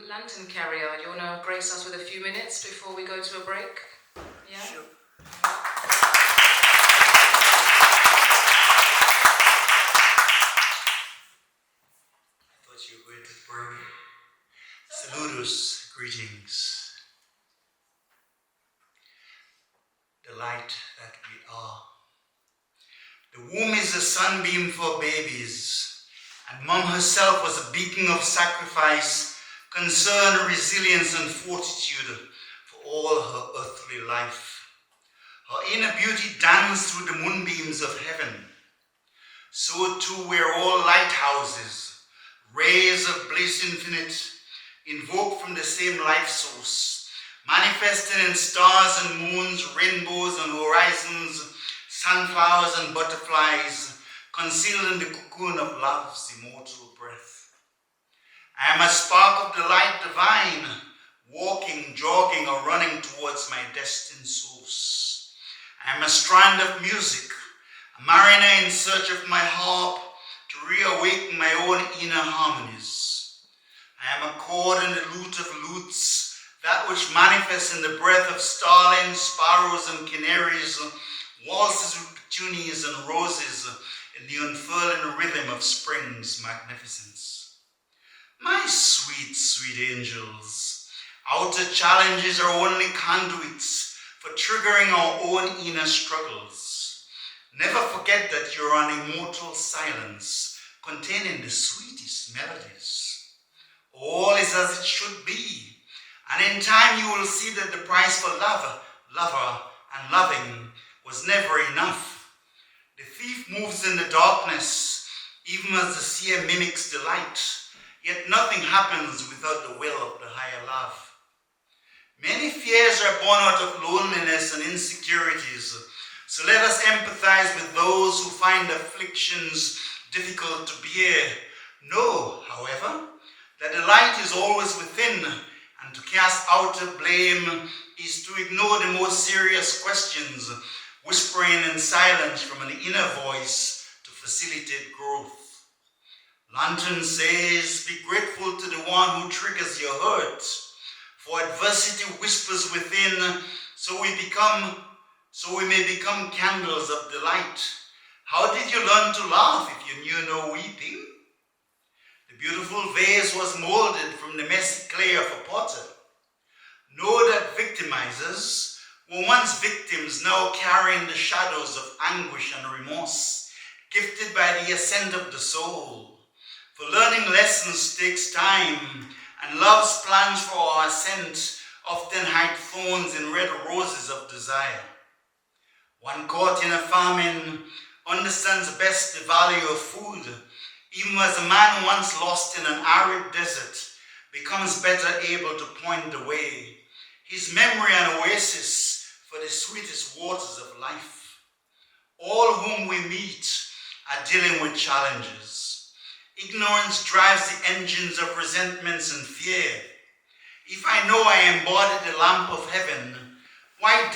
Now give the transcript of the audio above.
Lantern Carrier, you want to grace us with a few minutes before we go to a break? Yeah? Sure. I thought you were going to bring saludos, greetings. The light that we are. The womb is a sunbeam for babies, and Mom herself was a beacon of sacrifice, concern, resilience, and fortitude for all her earthly life. Her inner beauty danced through the moonbeams of heaven. So too we're all lighthouses, rays of bliss infinite, invoked from the same life source, manifesting in stars and moons, rainbows and horizons, sunflowers and butterflies, concealed in the cocoon of love's immortal breath. I am a spark of the light divine, walking, jogging, or running towards my destined source. I am a strand of music, a mariner in search of my harp to reawaken my own inner harmonies. I am a chord in the lute of lutes, that which manifests in the breath of starlings, sparrows, and canaries, waltzes with petunias and roses in the unfurling rhythm of spring's magnificence. My sweet, sweet angels, outer challenges are only conduits for triggering our own inner struggles. Never forget that you're an immortal silence containing the sweetest melodies. All is as it should be, and in time you will see that the price for lover, and loving was never enough. The thief moves in the darkness, even as the seer mimics the light, yet nothing happens without the will of the higher love. Many fears are born out of loneliness and insecurities, so let us empathize with those who find afflictions difficult to bear. Know, however, that the light is always within, and to cast outer blame is to ignore the most serious questions, whispering in silence from an inner voice to facilitate growth. Lantern says, be grateful to the one who triggers your hurt, for adversity whispers within, so we may become candles of delight. How did you learn to laugh if you knew no weeping? The beautiful vase was molded from the messy clay of a potter. Know that victimizers were once victims, now carrying the shadows of anguish and remorse, gifted by the ascent of the soul. For learning lessons takes time, and love's plans for our ascent often hide thorns in red roses of desire. One caught in a famine understands best the value of food, even as a man once lost in an arid desert becomes better able to point the way, his memory an oasis for the sweetest waters of life. All whom we meet are dealing with challenges. Ignorance drives the engines of resentments and fear. If I know I embody the lamp of heaven, why